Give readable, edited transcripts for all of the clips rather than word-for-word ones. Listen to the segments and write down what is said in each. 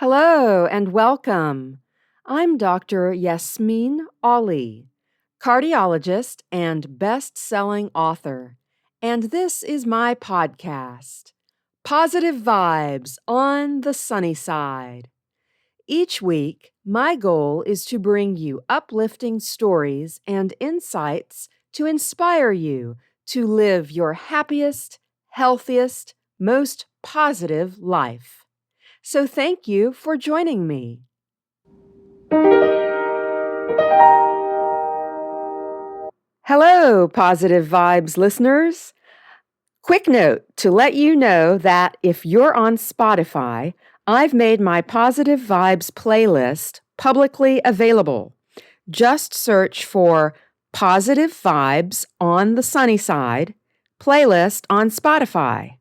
Hello and welcome. I'm Dr. Yasmine Ali, cardiologist and best-selling author, and this is my podcast, Positive Vibes on the Sunny Side. Each week, my goal is to bring you uplifting stories and insights to inspire you to live your happiest, healthiest, most positive life. So thank you for joining me. Hello, Positive Vibes listeners. Quick note to let you know that if you're on Spotify, I've made my Positive Vibes playlist publicly available. Just search for Positive Vibes on the Sunny Side playlist on Spotify.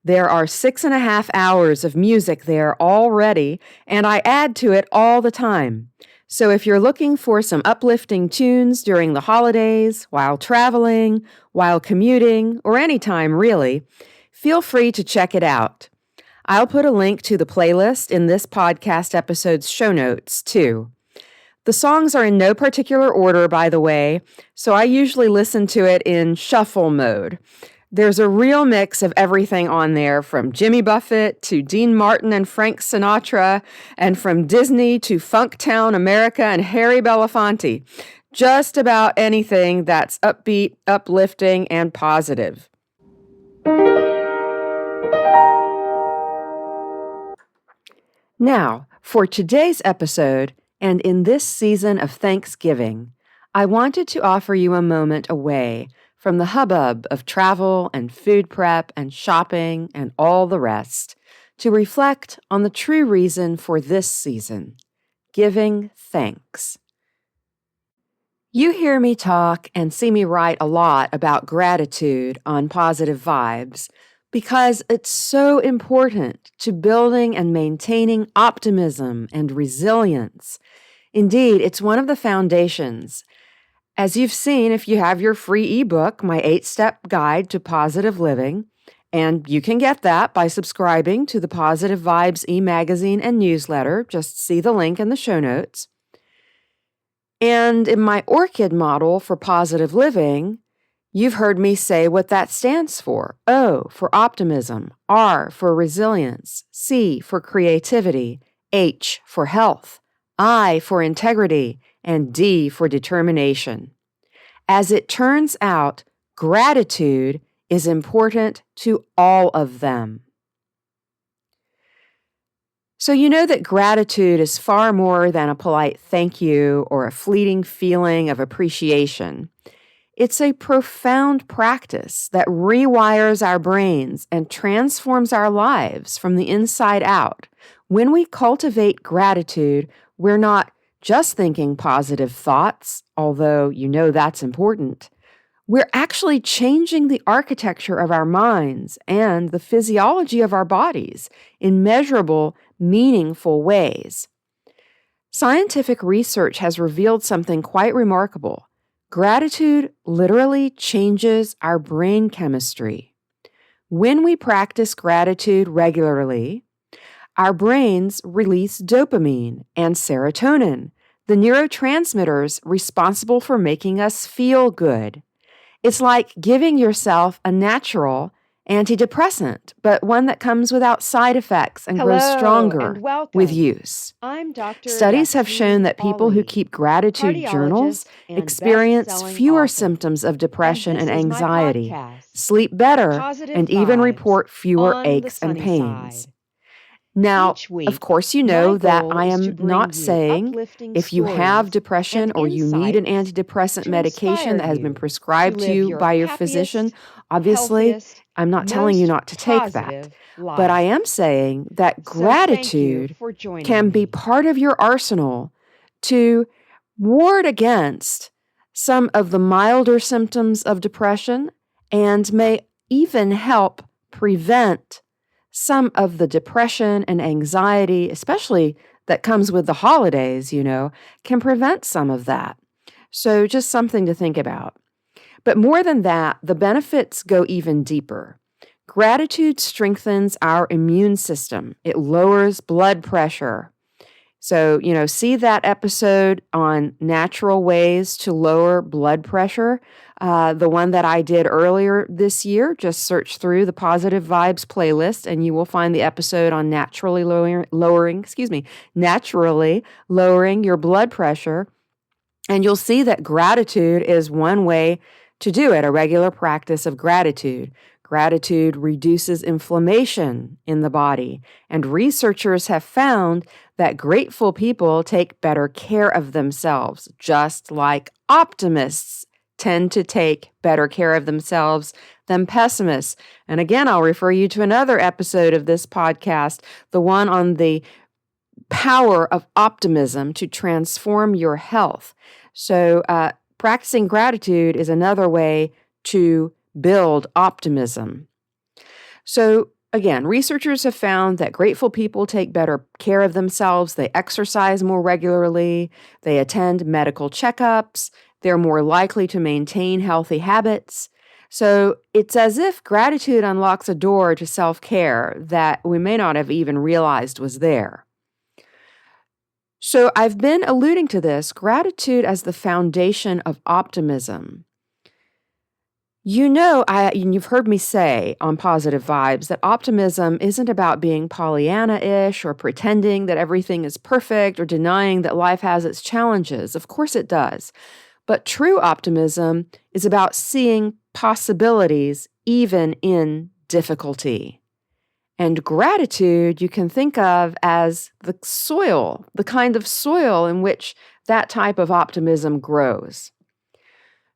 There are 6.5 hours of music there already, and I add to it all the time. So if you're looking for some uplifting tunes during the holidays, while traveling, while commuting, or anytime really, feel free to check it out. I'll put a link to the playlist in this podcast episode's show notes, too. The songs are in no particular order, by the way, so I usually listen to it in shuffle mode. There's a real mix of everything on there, from Jimmy Buffett to Dean Martin and Frank Sinatra, and from Disney to Funktown America and Harry Belafonte. Just about anything that's upbeat, uplifting, and positive. Now, for today's episode, and in this season of Thanksgiving, I wanted to offer you a moment away from the hubbub of travel and food prep and shopping and all the rest, to reflect on the true reason for this season, giving thanks. You hear me talk and see me write a lot about gratitude on Positive Vibes because it's so important to building and maintaining optimism and resilience. Indeed, it's one of the foundations. As you've seen, if you have your free ebook, my 8-step guide to positive living, and you can get that by subscribing to the Positive Vibes e-magazine and newsletter. Just see the link in the show notes. And in my ORCID model for positive living, you've heard me say what that stands for. O for optimism, R for resilience, C for creativity, H for health, I for integrity, and D for determination. As it turns out, gratitude is important to all of them. So you know that gratitude is far more than a polite thank you or a fleeting feeling of appreciation. It's a profound practice that rewires our brains and transforms our lives from the inside out. When we cultivate gratitude, we're not just thinking positive thoughts, although you know that's important. We're actually changing the architecture of our minds and the physiology of our bodies in measurable, meaningful ways. Scientific research has revealed something quite remarkable. Gratitude literally changes our brain chemistry. When we practice gratitude regularly, our brains release dopamine and serotonin, the neurotransmitters responsible for making us feel good. It's like giving yourself a natural antidepressant, but one that comes without side effects and grows stronger with use. I'm Dr. Studies have shown that people who keep gratitude journals experience fewer symptoms of depression and anxiety, sleep better, and even report fewer aches and pains. Now, of course, you know that I am not saying if you have depression or you need an antidepressant medication that has been prescribed to you by your physician, obviously, I'm not telling you not to take that. But I am saying that gratitude can be part of your arsenal to ward against some of the milder symptoms of depression and may even help prevent some of the depression and anxiety, especially that comes with the holidays, can prevent some of that. So just something to think about. But more than that, the benefits go even deeper. Gratitude strengthens our immune system. It lowers blood pressure. So, see that episode on natural ways to lower blood pressure, the one that I did earlier this year. Just search through the Positive Vibes playlist and you will find the episode on naturally lowering your blood pressure. And you'll see that gratitude is one way to do it, a regular practice of gratitude. Gratitude reduces inflammation in the body, and researchers have found that grateful people take better care of themselves, just like optimists tend to take better care of themselves than pessimists. And again, I'll refer you to another episode of this podcast, the one on the power of optimism to transform your health. So, practicing gratitude is another way to build optimism. So, again, researchers have found that grateful people take better care of themselves. They exercise more regularly. They attend medical checkups. They're more likely to maintain healthy habits. So, it's as if gratitude unlocks a door to self-care that we may not have even realized was there. So I've been alluding to this, gratitude as the foundation of optimism. You've heard me say on Positive Vibes that optimism isn't about being Pollyanna-ish or pretending that everything is perfect or denying that life has its challenges. Of course it does. But true optimism is about seeing possibilities even in difficulty. And gratitude you can think of as the soil, the kind of soil in which that type of optimism grows.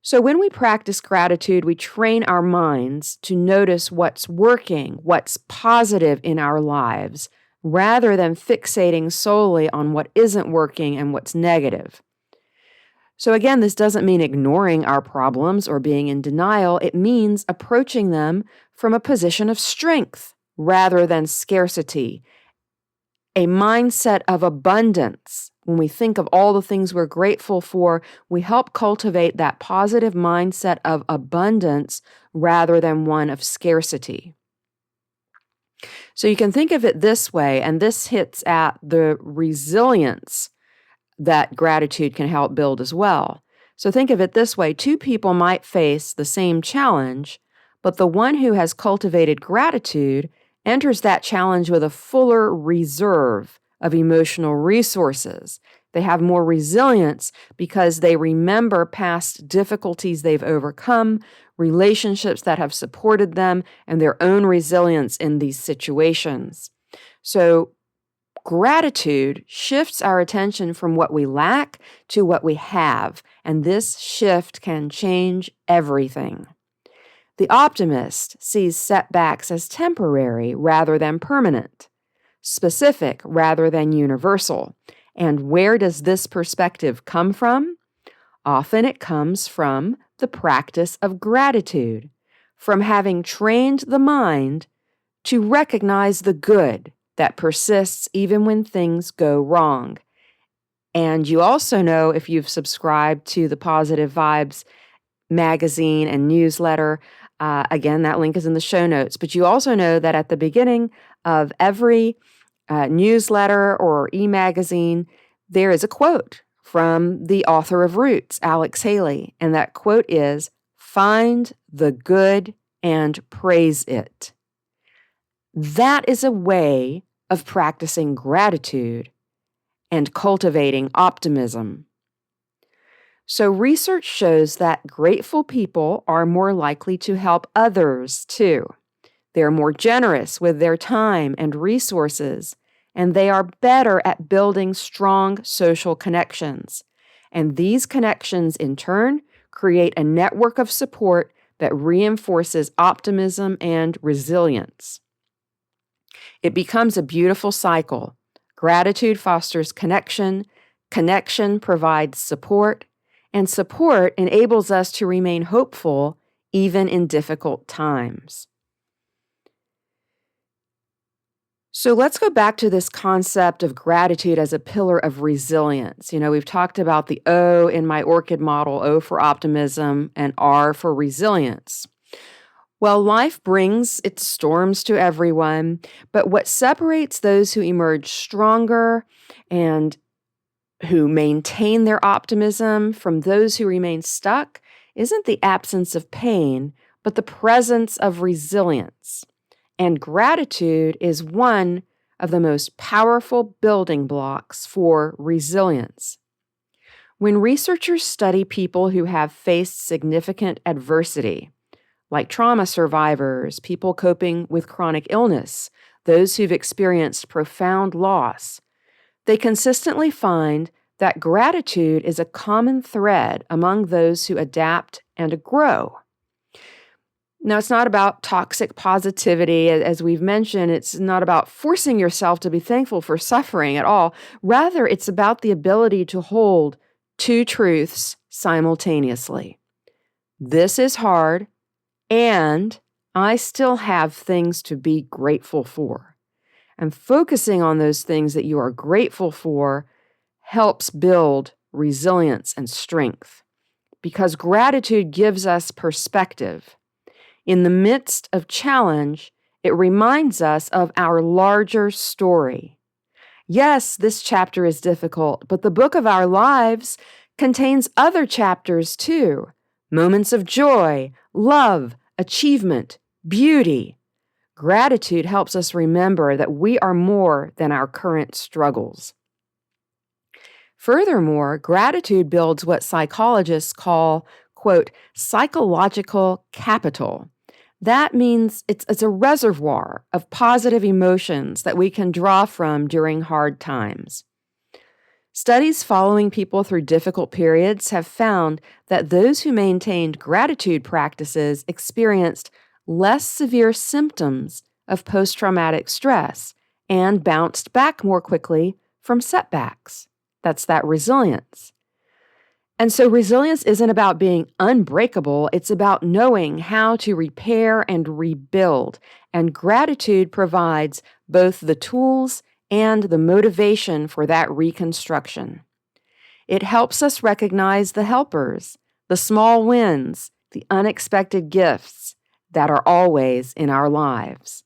So when we practice gratitude, we train our minds to notice what's working, what's positive in our lives, rather than fixating solely on what isn't working and what's negative. So again, this doesn't mean ignoring our problems or being in denial. It means approaching them from a position of strength rather than scarcity, a mindset of abundance. When we think of all the things we're grateful for, we help cultivate that positive mindset of abundance rather than one of scarcity. So you can think of it this way, and this hits at the resilience that gratitude can help build as well. So think of it this way, two people might face the same challenge, but the one who has cultivated gratitude enters that challenge with a fuller reserve of emotional resources. They have more resilience because they remember past difficulties they've overcome, relationships that have supported them, and their own resilience in these situations. So gratitude shifts our attention from what we lack to what we have, and this shift can change everything. The optimist sees setbacks as temporary rather than permanent, specific rather than universal. And where does this perspective come from? Often it comes from the practice of gratitude, from having trained the mind to recognize the good that persists even when things go wrong. And you also know, if you've subscribed to the Positive Vibes magazine and newsletter, again, that link is in the show notes. But you also know that at the beginning of every newsletter or e-magazine, there is a quote from the author of Roots, Alex Haley. And that quote is, "Find the good and praise it." That is a way of practicing gratitude and cultivating optimism. So research shows that grateful people are more likely to help others too. They're more generous with their time and resources, and they are better at building strong social connections. And these connections, in turn, create a network of support that reinforces optimism and resilience. It becomes a beautiful cycle. Gratitude fosters connection, connection provides support, and support enables us to remain hopeful even in difficult times. So let's go back to this concept of gratitude as a pillar of resilience. We've talked about the O in my orchid model, O for optimism and R for resilience. Well, life brings its storms to everyone, but what separates those who emerge stronger and who maintain their optimism from those who remain stuck isn't the absence of pain, but the presence of resilience. And gratitude is one of the most powerful building blocks for resilience. When researchers study people who have faced significant adversity, like trauma survivors, people coping with chronic illness, those who've experienced profound loss, they consistently find that gratitude is a common thread among those who adapt and grow. Now, it's not about toxic positivity. As we've mentioned, it's not about forcing yourself to be thankful for suffering at all. Rather, it's about the ability to hold two truths simultaneously. This is hard, and I still have things to be grateful for. And focusing on those things that you are grateful for helps build resilience and strength, because gratitude gives us perspective. In the midst of challenge, it reminds us of our larger story. Yes, this chapter is difficult, but the book of our lives contains other chapters too. Moments of joy, love, achievement, beauty. Gratitude helps us remember that we are more than our current struggles. Furthermore, gratitude builds what psychologists call, quote, psychological capital. That means it's a reservoir of positive emotions that we can draw from during hard times. Studies following people through difficult periods have found that those who maintained gratitude practices experienced less severe symptoms of post-traumatic stress and bounced back more quickly from setbacks. That's that resilience. And so resilience isn't about being unbreakable. It's about knowing how to repair and rebuild. And gratitude provides both the tools and the motivation for that reconstruction. It helps us recognize the helpers, the small wins, the unexpected gifts that are always in our lives.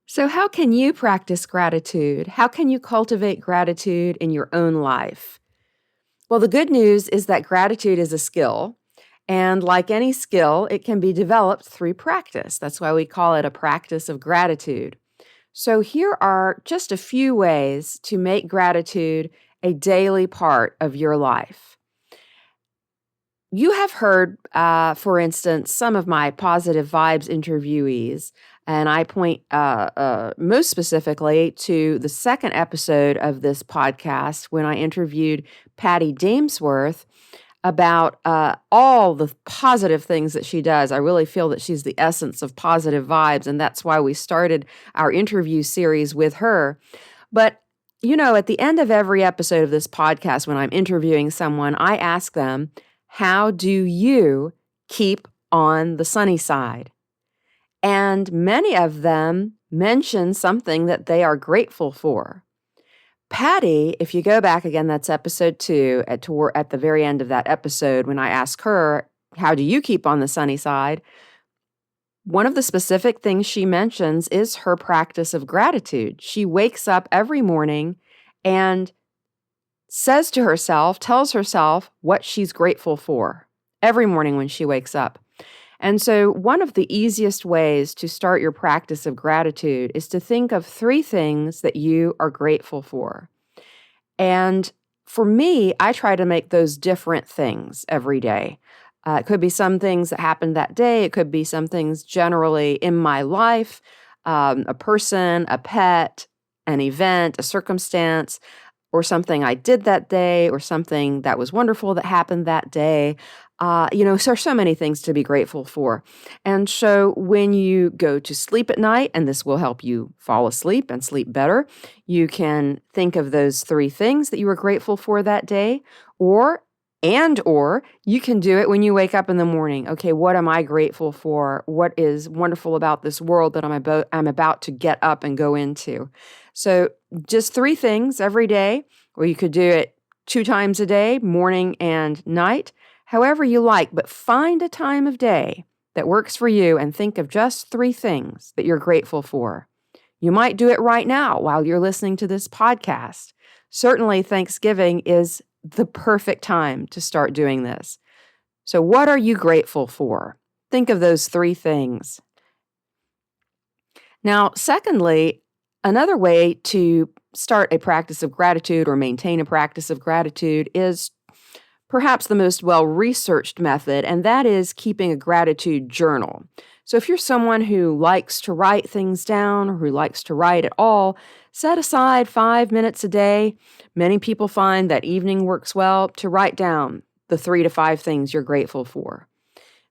So, how can you practice gratitude? How can you cultivate gratitude in your own life? Well, the good news is that gratitude is a skill. And like any skill, it can be developed through practice. That's why we call it a practice of gratitude. So, here are just a few ways to make gratitude a daily part of your life. You have heard, for instance, some of my Positive Vibes interviewees, and I point most specifically to the second episode of this podcast when I interviewed Patty Damesworth about all the positive things that she does. I really feel that she's the essence of positive vibes, and that's why we started our interview series with her. But you know, at the end of every episode of this podcast, when I'm interviewing someone, I ask them, how do you keep on the sunny side? And many of them mention something that they are grateful for. Patty, if you go back again, that's episode 2, at the very end of that episode, when I ask her, how do you keep on the sunny side? One of the specific things she mentions is her practice of gratitude. She wakes up every morning and says to herself, tells herself what she's grateful for every morning when she wakes up. And so one of the easiest ways to start your practice of gratitude is to think of 3 things that you are grateful for. And for me, I try to make those different things every day. It could be some things that happened that day. It could be some things generally in my life, a person, a pet, an event, a circumstance, or something I did that day, or something that was wonderful that happened that day. So there's so many things to be grateful for. And so when you go to sleep at night, and this will help you fall asleep and sleep better, you can think of those 3 things that you were grateful for that day, or you can do it when you wake up in the morning. Okay, what am I grateful for? What is wonderful about this world that I'm about to get up and go into? So just 3 things every day, or you could do it 2 times a day, morning and night. however you like, but find a time of day that works for you and think of just 3 things that you're grateful for. You might do it right now while you're listening to this podcast. Certainly, Thanksgiving is the perfect time to start doing this. So, what are you grateful for? Think of those 3 things. Now, secondly, another way to start a practice of gratitude or maintain a practice of gratitude is perhaps the most well-researched method, and that is keeping a gratitude journal. So if you're someone who likes to write things down or who likes to write at all, set aside 5 minutes a day. Many people find that evening works well to write down the 3 to 5 things you're grateful for.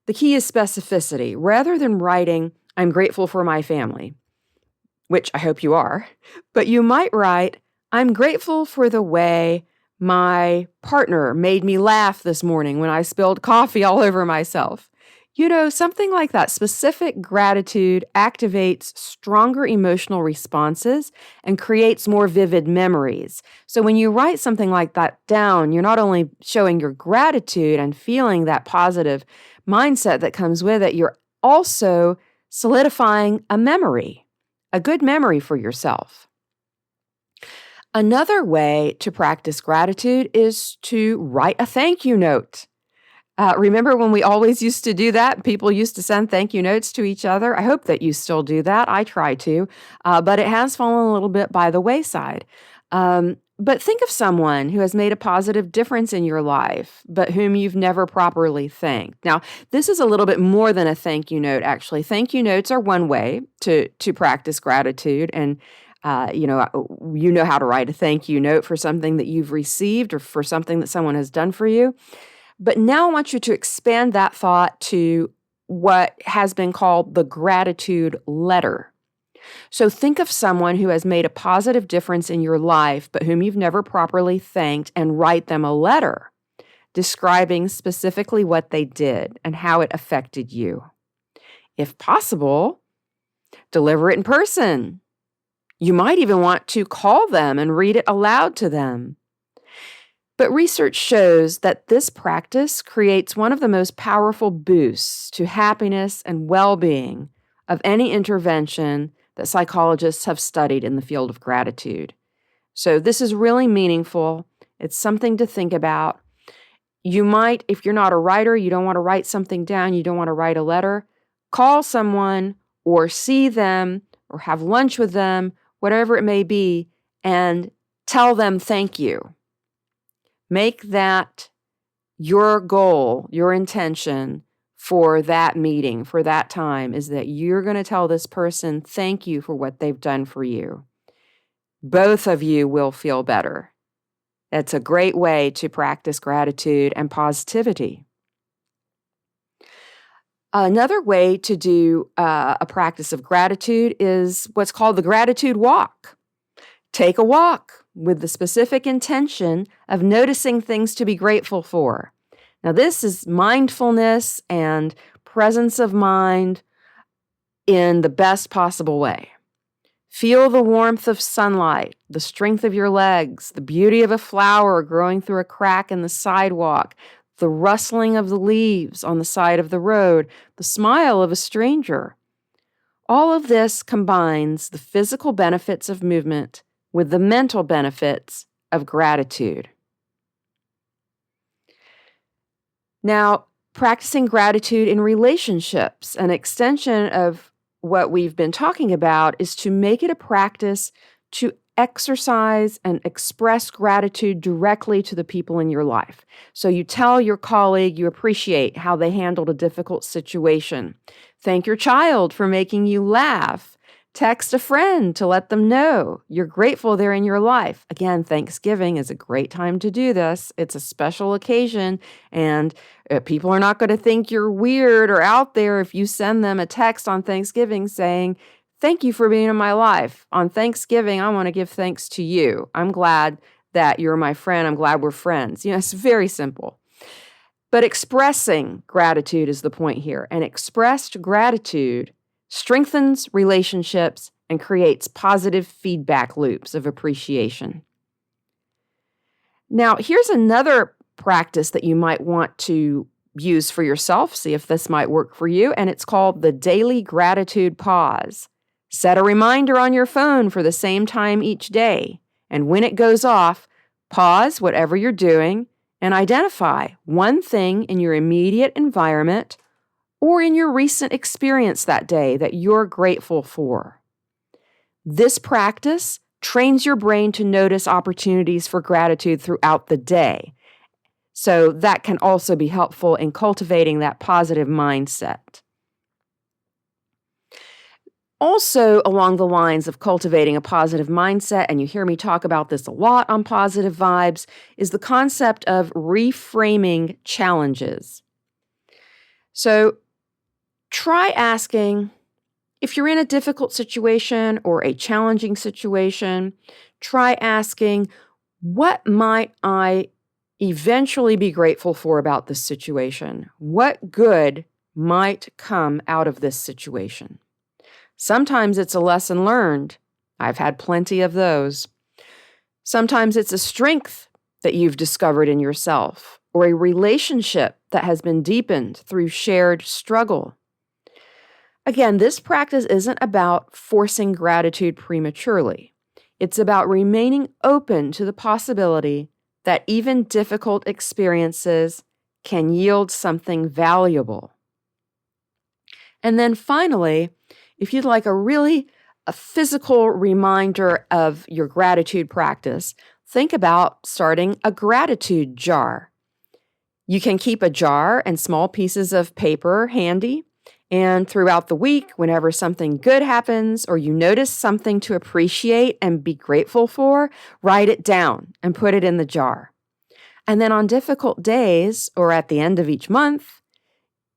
The key is specificity. Rather than writing, I'm grateful for my family, which I hope you are, but you might write, I'm grateful for the way my partner made me laugh this morning when I spilled coffee all over myself. Something like that. Specific gratitude activates stronger emotional responses and creates more vivid memories. So when you write something like that down, you're not only showing your gratitude and feeling that positive mindset that comes with it, you're also solidifying a memory, a good memory for yourself. Another way to practice gratitude is to write a thank you note. Remember when we always used to do that? People used to send thank you notes to each other. I hope that you still do that. I try to, but it has fallen a little bit by the wayside. But think of someone who has made a positive difference in your life, but whom you've never properly thanked. Now, this is a little bit more than a thank you note, actually. Thank you notes are one way to practice gratitude, and you know how to write a thank you note for something that you've received or for something that someone has done for you. But now I want you to expand that thought to what has been called the gratitude letter. So think of someone who has made a positive difference in your life, but whom you've never properly thanked, and write them a letter describing specifically what they did and how it affected you. If possible, deliver it in person. You might even want to call them and read it aloud to them. But research shows that this practice creates one of the most powerful boosts to happiness and well-being of any intervention that psychologists have studied in the field of gratitude. So this is really meaningful. It's something to think about. You might, if you're not a writer, you don't want to write something down, you don't want to write a letter, call someone or see them or have lunch with them, whatever it may be, and tell them thank you. Make that your goal, your intention for that meeting, for that time, is that you're going to tell this person thank you for what they've done for you. Both of you will feel better. That's a great way to practice gratitude and positivity. Another way to do a practice of gratitude is what's called the gratitude walk. Take a walk with the specific intention of noticing things to be grateful for. Now, this is mindfulness and presence of mind in the best possible way. Feel the warmth of sunlight, the strength of your legs, the beauty of a flower growing through a crack in the sidewalk, the rustling of the leaves on the side of the road, the smile of a stranger. All of this combines the physical benefits of movement with the mental benefits of gratitude. Now, practicing gratitude in relationships, an extension of what we've been talking about, is to make it a practice to exercise and express gratitude directly to the people in your life. So you tell your colleague you appreciate how they handled a difficult situation. Thank your child for making you laugh. Text a friend to let them know you're grateful they're in your life. Again, Thanksgiving is a great time to do this. It's a special occasion, and people are not going to think you're weird or out there if you send them a text on Thanksgiving saying, thank you for being in my life. On Thanksgiving, I want to give thanks to you. I'm glad that you're my friend. I'm glad we're friends. It's very simple. But expressing gratitude is the point here. And expressed gratitude strengthens relationships and creates positive feedback loops of appreciation. Now, here's another practice that you might want to use for yourself. See if this might work for you. And it's called the Daily Gratitude Pause. Set a reminder on your phone for the same time each day. And when it goes off, pause whatever you're doing and identify one thing in your immediate environment or in your recent experience that day that you're grateful for. This practice trains your brain to notice opportunities for gratitude throughout the day. So that can also be helpful in cultivating that positive mindset. Also, along the lines of cultivating a positive mindset, and you hear me talk about this a lot on Positive Vibes, is the concept of reframing challenges. So try asking, if you're in a difficult situation or a challenging situation, try asking, what might I eventually be grateful for about this situation? What good might come out of this situation? Sometimes it's a lesson learned. I've had plenty of those. Sometimes it's a strength that you've discovered in yourself, or a relationship that has been deepened through shared struggle. Again, this practice isn't about forcing gratitude prematurely. It's about remaining open to the possibility that even difficult experiences can yield something valuable. And then finally, if you'd like a physical reminder of your gratitude practice, think about starting a gratitude jar. You can keep a jar and small pieces of paper handy, and throughout the week, whenever something good happens or you notice something to appreciate and be grateful for, write it down and put it in the jar. And then on difficult days or at the end of each month,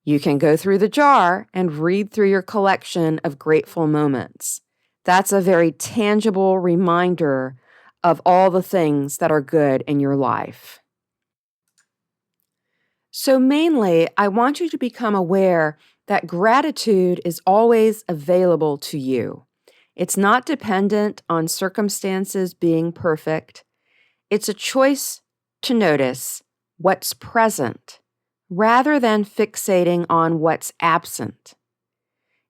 you can go through the jar and read through your collection of grateful moments. That's a very tangible reminder of all the things that are good in your life. So mainly, I want you to become aware that gratitude is always available to you. It's not dependent on circumstances being perfect. It's a choice to notice what's present rather than fixating on what's absent.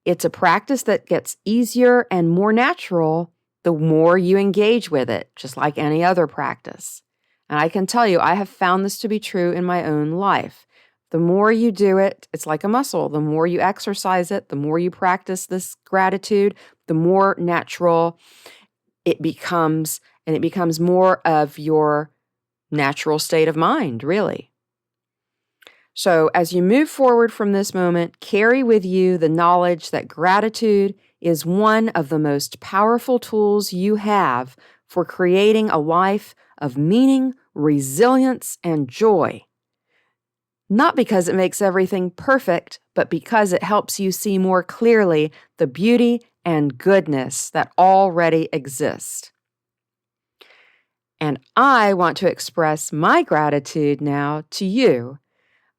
It's a practice that gets easier and more natural the more you engage with it, just like any other practice. And I can tell you, I have found this to be true in my own life. The more you do it, it's like a muscle. The more you exercise it, the more you practice this gratitude, the more natural it becomes, and it becomes more of your natural state of mind, really. So as you move forward from this moment, carry with you the knowledge that gratitude is one of the most powerful tools you have for creating a life of meaning, resilience, and joy. Not because it makes everything perfect, but because it helps you see more clearly the beauty and goodness that already exist. And I want to express my gratitude now to you,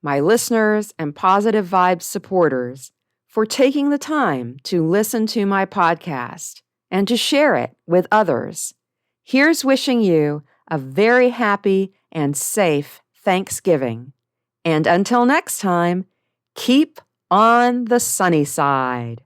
my listeners and Positive Vibes supporters, for taking the time to listen to my podcast and to share it with others. Here's wishing you a very happy and safe Thanksgiving. And until next time, keep on the sunny side.